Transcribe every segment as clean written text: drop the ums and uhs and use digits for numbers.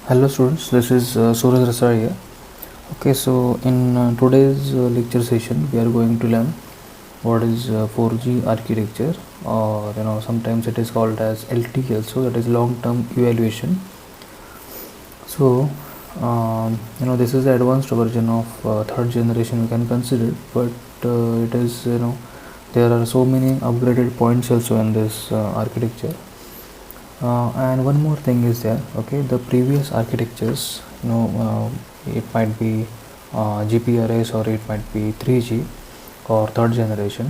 Hello students, this is Suraj Rasar here. Okay, so in today's lecture session, we are going to learn what is 4G architecture, or sometimes it is called as LT also, that is long-term evaluation. So this is the advanced version of third generation we can consider, but it is there are so many upgraded points also in this architecture. And one more thing is there, okay, the previous architectures, it might be GPRS, or it might be 3G or third generation.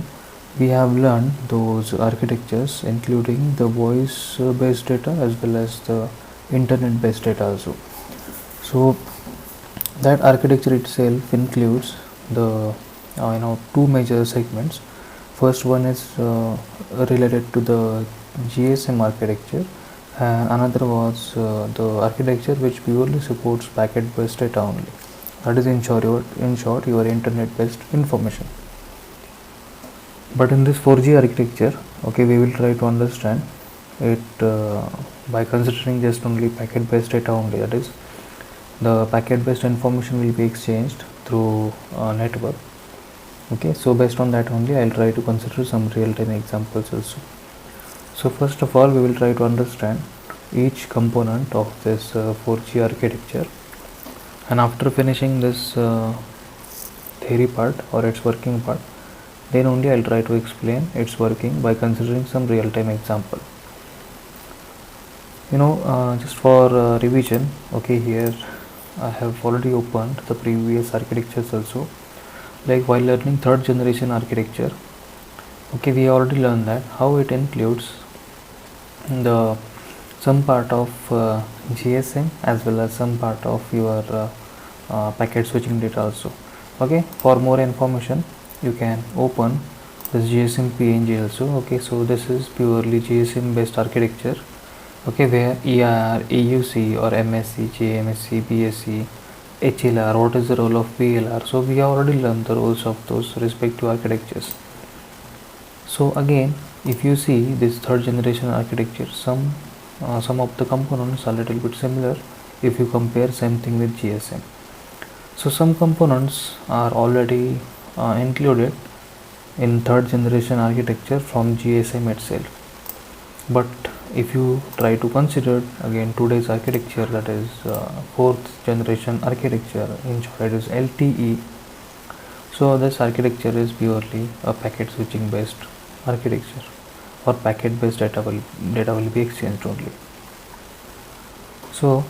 We have learned those architectures including the voice based data as well as the internet based data also. So that architecture itself includes the two major segments. First one is related to the GSM architecture, and another was the architecture which purely supports packet based data only, that is in short your internet based information. But in this 4G architecture, okay, we will try to understand it by considering just only packet based data only, that is the packet based information will be exchanged through network. Okay, so based on that only I'll try to consider some real time examples also. So first of all, we will try to understand each component of this 4G architecture, and after finishing this theory part or its working part, then only I'll try to explain its working by considering some real time example. Just for revision, okay, here I have already opened the previous architectures also. Like while learning third generation architecture, okay, we already learned that how it includes the some part of GSM as well as some part of your packet switching data also. Okay, for more information you can open this GSM PNG also. Okay, so this is purely GSM based architecture, okay, where EIR, AUC or MSC, JMSC, BSC, HLR, what is the role of VLR. So we have already learned the roles of those respective architectures. So again, if you see this third generation architecture, some of the components are a little bit similar if you compare same thing with GSM. So some components are already included in third generation architecture from GSM itself, but if you try to consider again today's architecture, that is fourth generation architecture, in short it is LTE. So this architecture is purely a packet switching based architecture, or packet based data will be exchanged only. So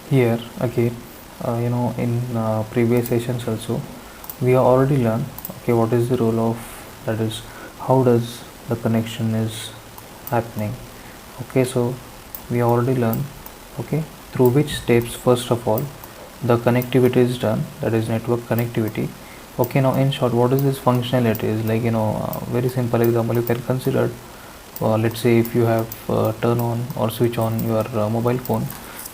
here again, in previous sessions also we have already learned, okay, what is the role of, that is how does the connection is happening. Okay, so we already learned, okay, through which steps first of all the connectivity is done, that is network connectivity. Okay, now in short, what is this functionality is like, very simple example you can consider. Let's say if you have turn on or switch on your mobile phone,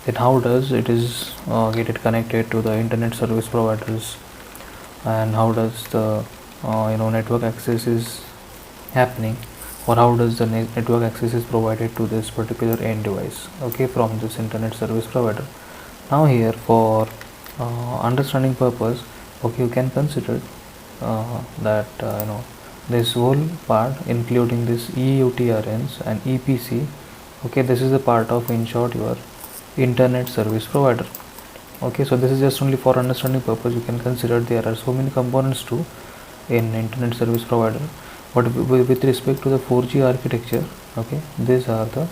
then how does it is get it connected to the internet service providers, and how does the network access is happening, or how does the network access is provided to this particular end device, okay, from this internet service provider. Now here for understanding purpose, okay, you can consider that this whole part including this EUTRNs and EPC, okay, this is a part of, in short, your internet service provider. Okay, so this is just only for understanding purpose. You can consider there are so many components too in internet service provider, but with respect to the 4G architecture, okay, these are the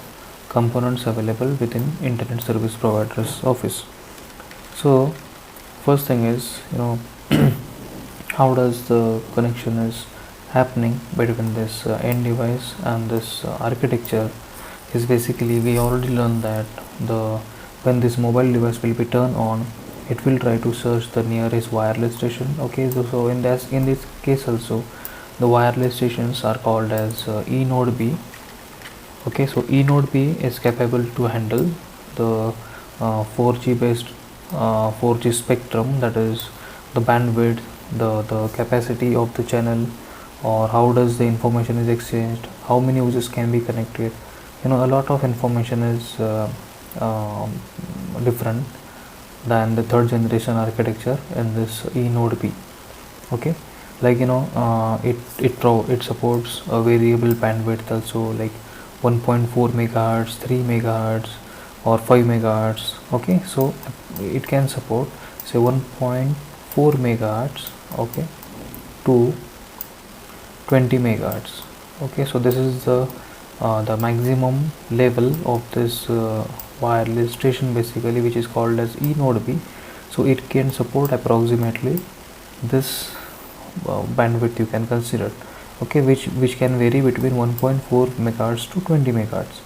components available within internet service providers office. So first thing is how does the connection is happening between this end device and this architecture is basically, we already learned that when this mobile device will be turned on, it will try to search the nearest wireless station. Okay, so in this case also the wireless stations are called as E node B. Okay, so E node B is capable to handle the 4G based 4G spectrum, that is the bandwidth, the capacity of the channel, or how does the information is exchanged, how many users can be connected. A lot of information is um, different than the third generation architecture in this eNode B. Okay, like it supports a variable bandwidth also, like 1.4 megahertz, 3 megahertz, or 5 megahertz. Okay, so it can support say 1.4 megahertz, okay, to 20 megahertz. Okay, so this is the maximum level of this wireless station basically, which is called as eNode B. So it can support approximately this bandwidth you can consider, okay, which can vary between 1.4 megahertz to 20 megahertz.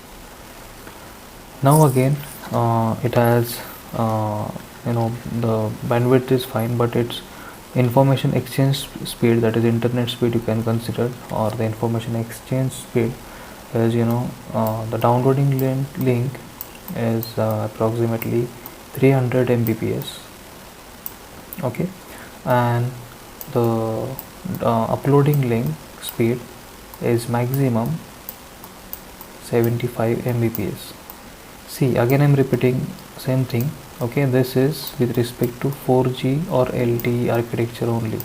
Now again, it has the bandwidth is fine, but its information exchange speed, that is internet speed, you can consider, or the information exchange speed is the downloading link is approximately 300 mbps, okay, and the uploading link speed is maximum 75 mbps. See, again I'm repeating same thing, okay, this is with respect to 4G or LTE architecture only,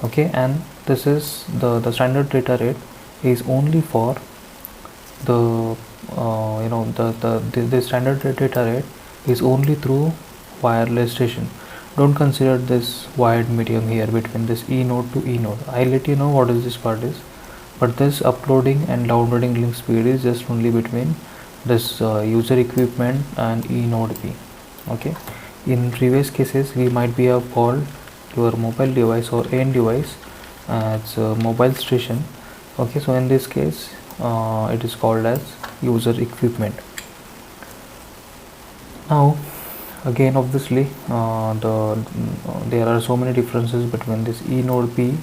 okay, and this is the standard data rate is only for the the standard data rate is only through wireless station. Don't consider this wired medium here between this eNode to eNode. I'll let you know what is this part is, but this uploading and downloading link speed is just only between this user equipment and eNode B. Okay, in previous cases we might be have called your mobile device or end device as a mobile station. Okay, so in this case it is called as user equipment. Now again, obviously there are so many differences between this eNode B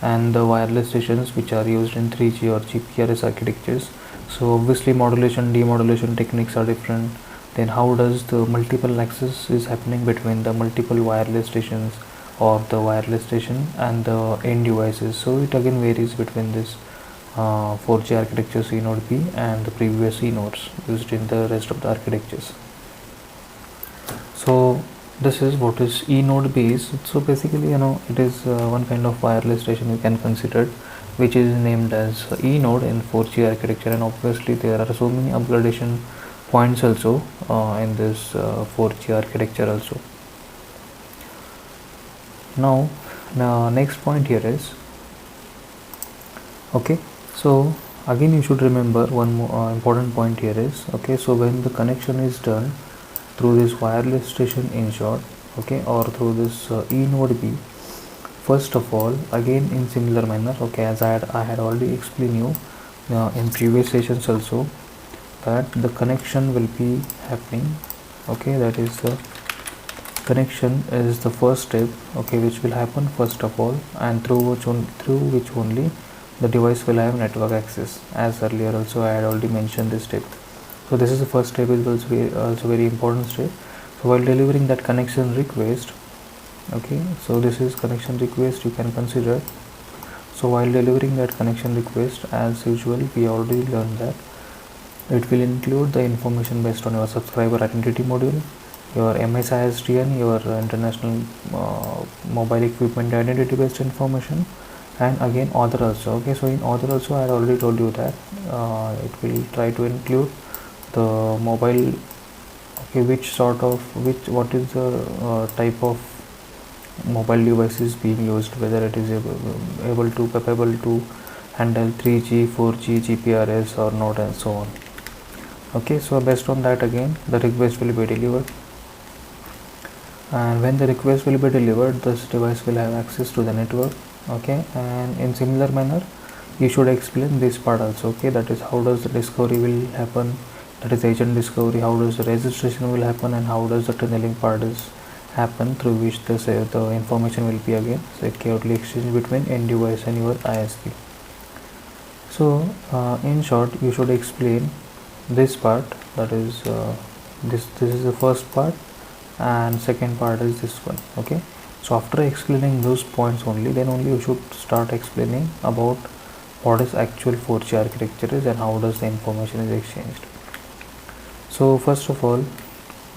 and the wireless stations which are used in 3G or GPRS architectures. So obviously modulation, demodulation techniques are different. Then how does the multiple access is happening between the multiple wireless stations or the wireless station and the end devices. So it again varies between this 4G architectures eNode B and the previous eNodes used in the rest of the architectures. So this is what is eNode B is. So basically it is one kind of wireless station you can consider, which is named as eNode in 4G architecture, and obviously there are so many upgradation points also in this 4G architecture also. Now next point here is, okay, so again you should remember one more important point here is, okay, so when the connection is done through this wireless station in short, okay, or through this eNode B, first of all, again in similar manner, okay, as I had already explained you in previous sessions also, that the connection will be happening, okay, that is the connection is the first step, okay, which will happen first of all, and through which only the device will have network access, as earlier also I had already mentioned this step. So this is the first step, is also very important step. So while delivering that connection request, okay, so this is connection request you can consider. So while delivering that connection request, as usual we already learned that it will include the information based on your subscriber identity module, your MSISDN, your international mobile equipment identity based information, and again other also. Okay, so in other also I had already told you that it will try to include the mobile, okay, what is the type of mobile device is being used, whether it is capable to handle 3G, 4G, GPRS or not, and so on. Okay, so based on that again the request will be delivered, and when the request will be delivered, this device will have access to the network. Okay, and in similar manner you should explain this part also, okay, that is how does the discovery will happen, that is agent discovery, how does the registration will happen, and how does the tunneling part is happen, through which the information will be again securely exchanged between end device and your ISP. So in short you should explain this part, that is this is the first part, and second part is this one. Okay, so after explaining those points only, then only you should start explaining about what is actual 4G architecture is and how does the information is exchanged. So first of all,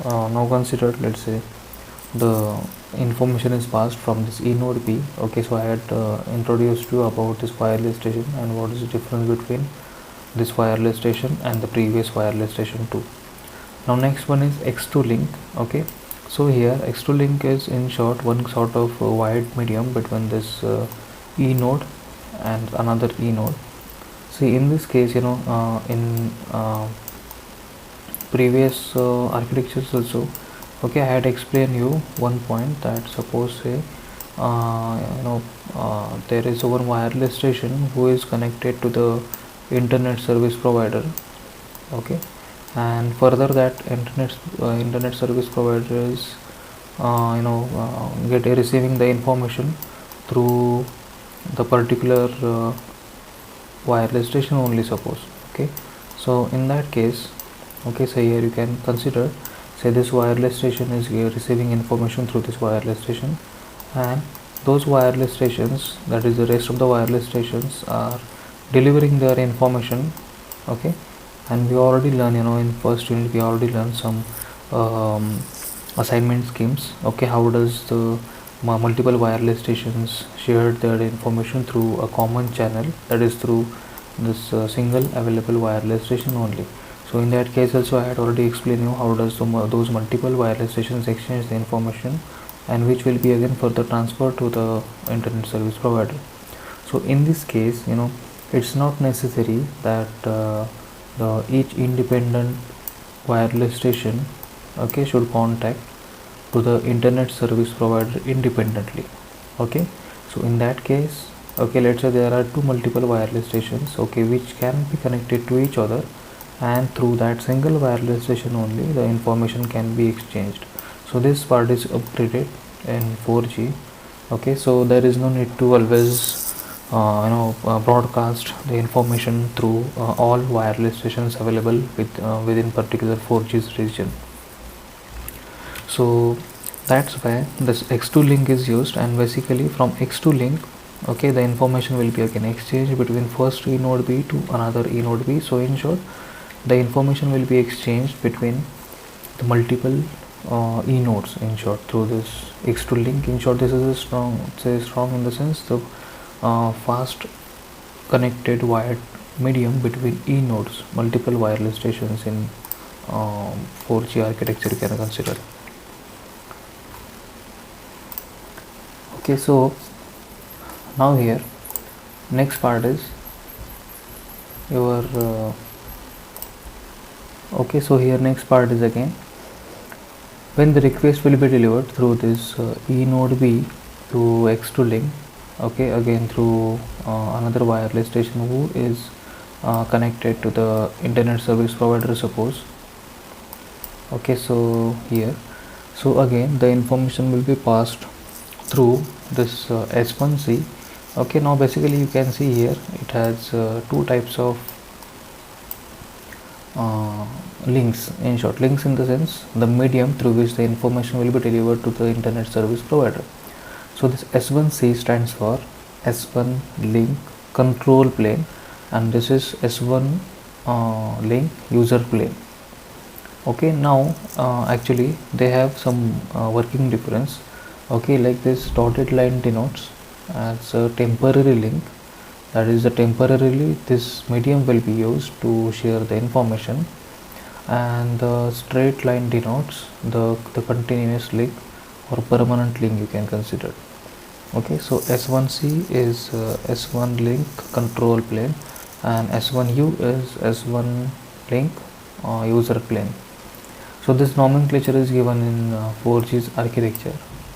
Now consider, let's say the information is passed from this E node B. Okay, so I had introduced you about this wireless station and what is the difference between this wireless station and the previous wireless station too. Now next one is X2 link. Okay, so here X2 link is in short one sort of wired medium between this E node and another E node. See, in this case, in previous architectures also, okay, I had explained you one point that suppose say there is one wireless station who is connected to the internet service provider. Okay, and further that internet service provider is get receiving the information through the particular wireless station only, suppose. Okay, so in that case, okay, so here you can consider, say this wireless station is receiving information through this wireless station, and those wireless stations, that is the rest of the wireless stations, are delivering their information. Okay, and we already learned, in first unit we already learned some assignment schemes. Okay, how does the multiple wireless stations share their information through a common channel, that is through this single available wireless station only. So in that case also I had already explained you how does those multiple wireless stations exchange the information, and which will be again further transferred to the internet service provider. So in this case, it's not necessary that each independent wireless station, okay, should contact to the internet service provider independently. Okay, so in that case, okay, let's say there are two multiple wireless stations, okay, which can be connected to each other, and through that single wireless station only the information can be exchanged. So this part is upgraded in 4G. Okay, so there is no need to always broadcast the information through all wireless stations available within particular 4G region. So that's why this X2 link is used, and basically from X2 link, okay, the information will be again exchanged between first E node B to another E node B. So in short, the information will be exchanged between the multiple E nodes, in short, through this X2 link. In short, this is a strong in the sense the fast connected wired medium between E nodes, multiple wireless stations in 4G architecture you can consider. Okay, so now here next part is your okay, so here next part is again when the request will be delivered through this E node B to X2 link, okay, again through another wireless station who is connected to the internet service provider, suppose. Okay, so here, so again the information will be passed through this S1C. Okay, now basically you can see here it has two types of links. In short, links in the sense the medium through which the information will be delivered to the internet service provider. So this S1C stands for S1 link control plane, and this is S1 link user plane. Okay, now actually they have some working difference. Okay, like this dotted line denotes as a temporary link, that is the temporarily this medium will be used to share the information, and the straight line denotes the continuous link or permanent link you can consider. Okay, so S1C is S1 link control plane, and S1U is S1 link user plane. So this nomenclature is given in 4G's architecture.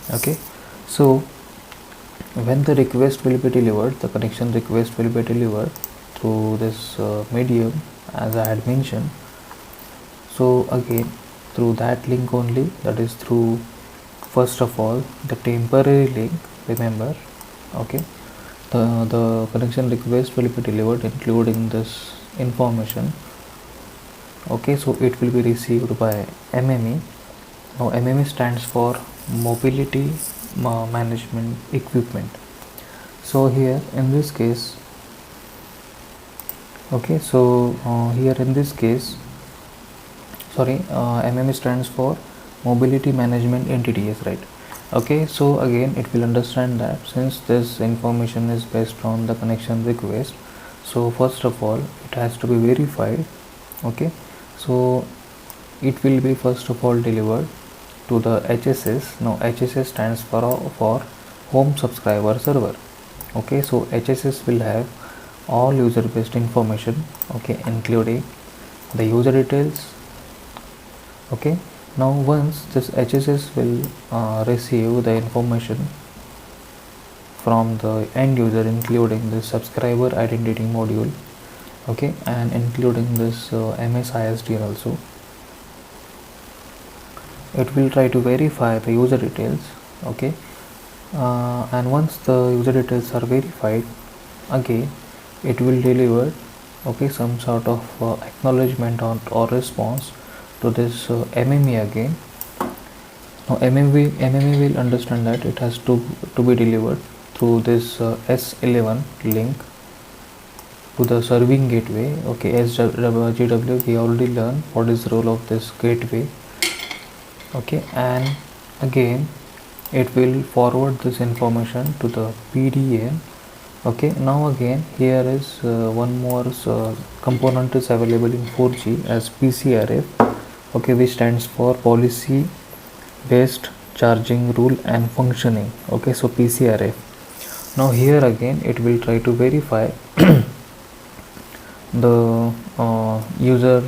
Okay, so when the request will be delivered, the connection request will be delivered through this medium as I had mentioned. So again through that link only, that is through first of all the temporary link, remember. Okay, the connection request will be delivered including this information. Okay, so it will be received by MME. Now MME stands for mobility management equipment. So here in this case, okay, so here in this case, MME stands for Mobility Management Entities, right? Okay, so again it will understand that since this information is based on the connection request, so first of all it has to be verified. Okay, so it will be first of all delivered to the HSS. Now HSS stands for Home Subscriber Server. Okay, so HSS will have all user based information, okay, including the user details. Okay, now once this HSS will receive the information from the end user, including the subscriber identity module, okay, and including this MSISD also, it will try to verify the user details. Okay, and once the user details are verified, again it will deliver, okay, some sort of acknowledgement or response to this MME again. Now MME will understand that it has to be delivered through this S11 link to the serving gateway. Okay, SGW, we already learned what is the role of this gateway. Okay, and again it will forward this information to the PDN. Okay, now again here is one more component is available in 4G as PCRF, okay, which stands for Policy Based Charging Rule and Functioning. Okay, so PCRF. Now here again it will try to verify the user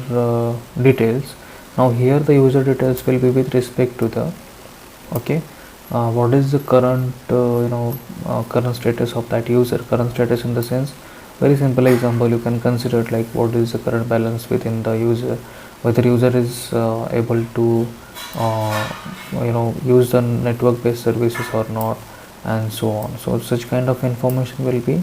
details. Now here the user details will be with respect to the, okay, what is the current current status of that user. Current status in the sense, very simple example you can consider it like what is the current balance within the user, whether user is able to use the network based services or not, and so on. So such kind of information will be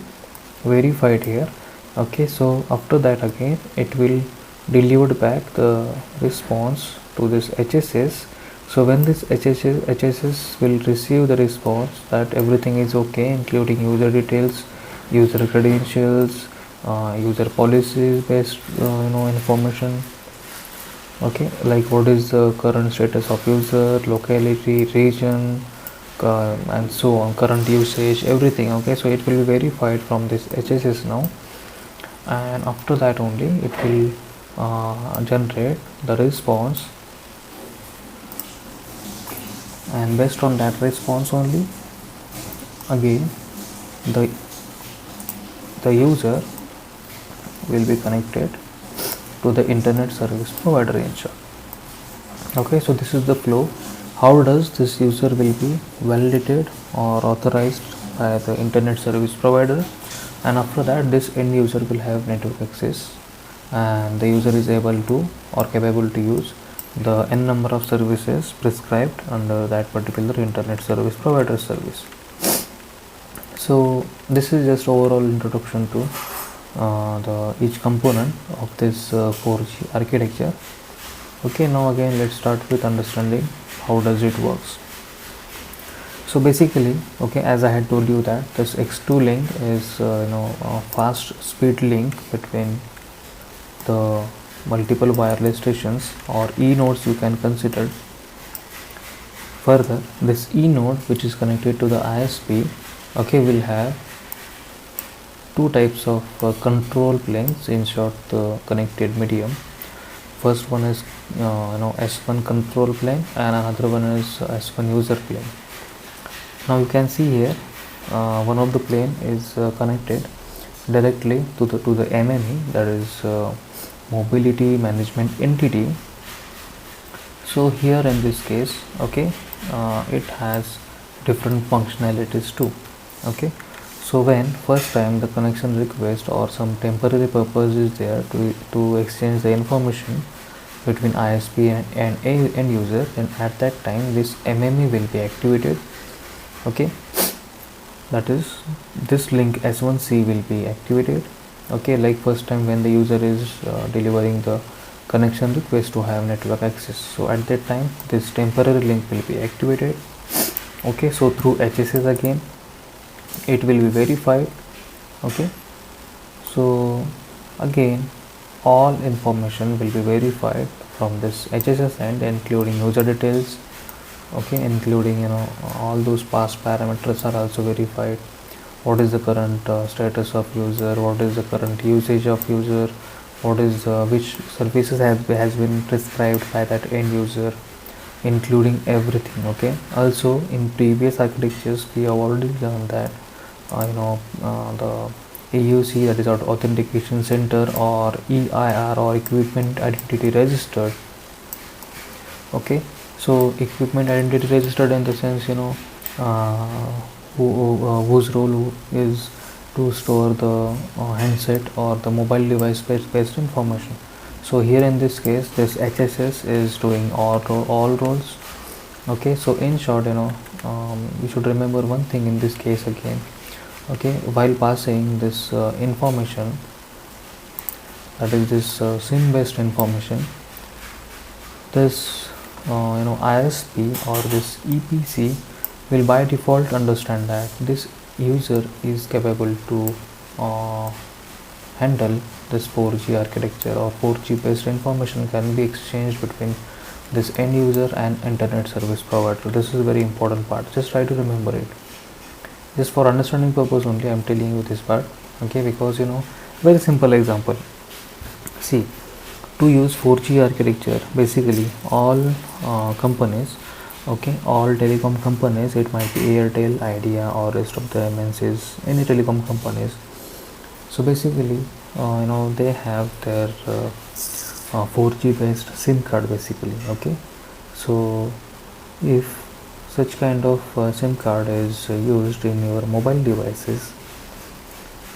verified here. Okay, so after that again it will deliver back the response to this HSS. So when this HSS will receive the response that everything is okay, including user details, user credentials, user policies based information, okay, like what is the current status of user, locality, region, and so on, current usage, everything. Okay, so it will be verified from this HSS now, and after that only it will generate the response, and based on that response only again the user will be connected to the internet service provider in short. Okay, so this is the flow. How does this user will be validated or authorized by the internet service provider, and after that this end user will have network access, and the user is able to or capable to use the n number of services prescribed under that particular internet service provider service. So this is just overall introduction to each component of this 4G architecture. Okay, now again let's start with understanding how does it works. So basically, okay, as I had told you that this X2 link is a fast speed link between the multiple wireless stations, or E nodes you can consider. Further, this E node which is connected to the ISP, okay, will have two types of control planes, in short the connected medium. First one is S1 control plane, and another one is S1 user plane. Now you can see here one of the plane is connected directly to the MME, that is mobility management entity. So here in this case, okay, it has different functionalities too. Okay, so when first time the connection request or some temporary purpose is there to exchange the information between ISP and end user, then at that time this MME will be activated. Okay, that is this link S1C will be activated. Okay, like first time when the user is delivering the connection request to have network access, so at that time this temporary link will be activated. Okay, so through HSS again it will be verified. Okay, so again all information will be verified from this HSS end, including user details, okay, including all those past parameters are also verified. What is the current status of user, what is the current usage of user, what is which services has been prescribed by that end user, including everything. Okay, also in previous architectures we have already learned that the AUC, that is our authentication center, or EIR, or equipment identity registered. Okay, so equipment identity registered in the sense uh, whose role is to store the handset or the mobile device based information. So here in this case this HSS is doing all roles. Okay, so in short, you should remember one thing in this case again. Okay, while passing this information, that is this SIM based information, this ISP or this EPC will by default understand that this user is capable to handle this 4G architecture, or 4G based information can be exchanged between this end user and internet service provider. This is a very important part, just try to remember it. Just for understanding purpose only I am telling you this part. Okay, because very simple example. See, to use 4G architecture, basically all companies, okay, all telecom companies, it might be Airtel, Idea, or rest of the MNCs, any telecom companies. So basically they have their 4G based SIM card basically. Okay, so if such kind of SIM card is used in your mobile devices,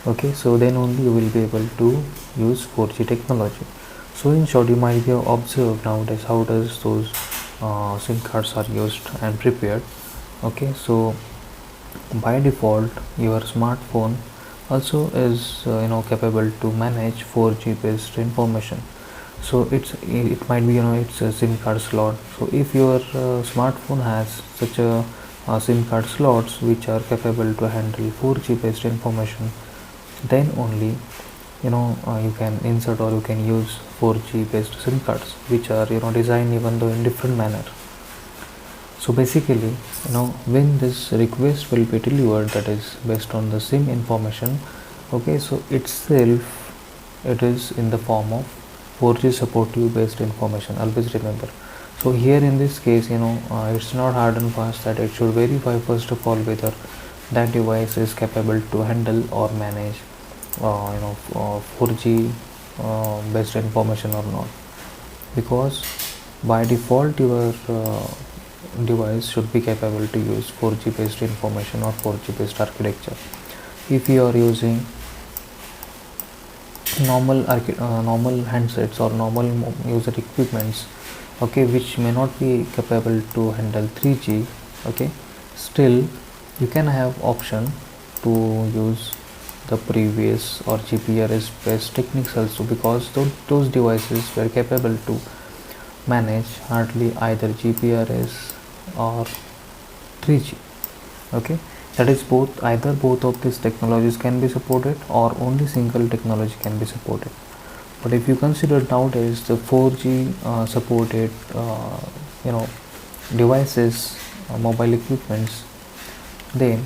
okay, so then only you will be able to use 4G technology. So in short, you might have observed nowadays how does those SIM cards are used and prepared. Okay, so by default your smartphone also is capable to manage 4G based information. So it might be it's a SIM card slot. So if your smartphone has such a SIM card slots which are capable to handle 4G based information, then only you can insert or you can use 4G based SIM cards, which are designed even though in different manner. So basically when this request will be delivered, that is based on the SIM information, okay, so itself it is in the form of 4G supportive based information, always remember. So here in this case it's not hard and fast that it should verify first of all whether that device is capable to handle or manage 4G based information or not, because by default your device should be capable to use 4G based information or 4G based architecture. If you are using normal handsets or normal user equipments, okay, which may not be capable to handle 3G, okay, still you can have option to use the previous or GPRS based techniques also, because those devices were capable to manage hardly either GPRS or 3G. Okay, that is both of these technologies can be supported, or only single technology can be supported. But if you consider nowadays the 4G supported devices, mobile equipments, then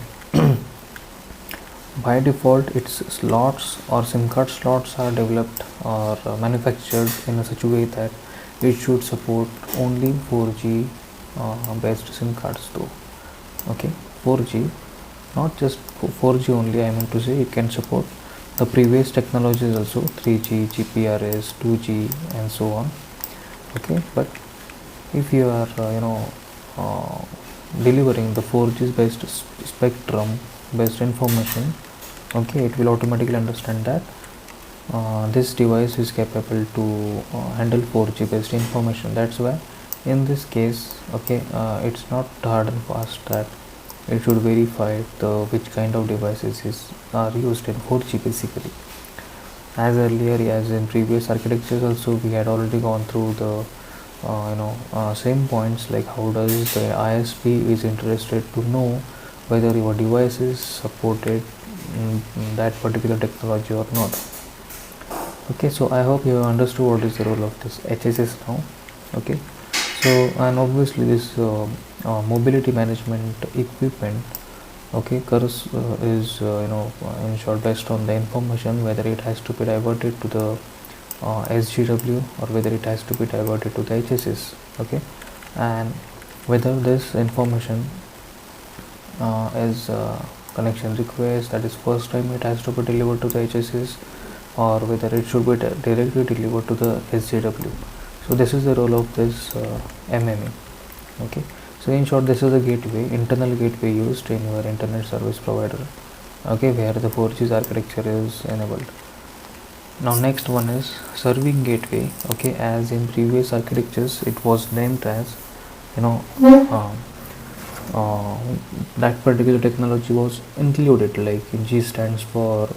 by default its slots or SIM card slots are developed or manufactured in a such a way that it should support only 4G based SIM cards though. Okay, 4G, not just 4G only, I meant to say it can support the previous technologies also, 3G, GPRS, 2G and so on. Okay, but if you are delivering the 4G based spectrum based information, okay, it will automatically understand that this device is capable to handle 4G based information. That's why in this case, okay, it's not hard and fast that it should verify the which kind of devices are used in 4G basically. As earlier as in previous architectures also, we had already gone through the same points, like how does the ISP is interested to know whether your device is supported that particular technology or not. Okay, so I hope you have understood what is the role of this HSS now. Okay, so and obviously this mobility management equipment, okay, is in short based on the information whether it has to be diverted to the SGW or whether it has to be diverted to the HSS. Okay, and whether this information is connection request, that is first time it has to be delivered to the HSS, or whether it should be directly delivered to the SJW. So this is the role of this MME. Okay, so in short, this is a gateway, internal gateway used in your internet service provider, okay, where the 4G architecture is enabled. Now next one is serving gateway. Okay, as in previous architectures it was named as, you know, um, uh, that particular technology was included, like G stands for,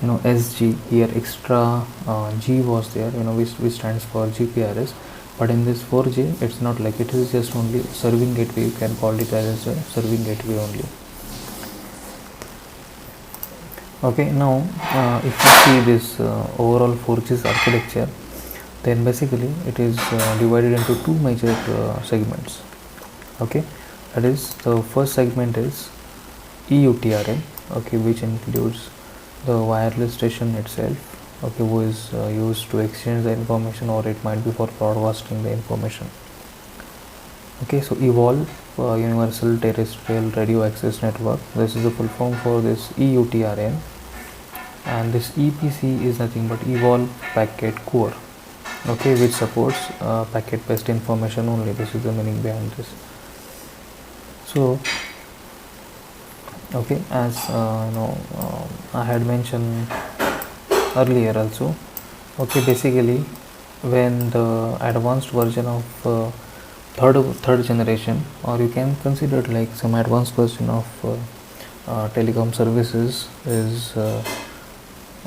SG, here extra G was there, which stands for GPRS. But in this 4G it's not like, it is just only serving gateway, you can call it as a serving gateway only. Okay, now if you see this overall 4G architecture, then basically it is divided into two major segments. Okay, that is, the first segment is EUTRN, okay, which includes the wireless station itself, okay, who is used to exchange the information, or it might be for broadcasting the information. Okay, so evolve universal terrestrial radio access network, this is the full form for this EUTRN, and this EPC is nothing but evolve packet core, okay, which supports packet based information only. This is the meaning behind this. So okay, as I had mentioned earlier also, okay, basically when the advanced version of third generation, or you can consider it like some advanced version of telecom services is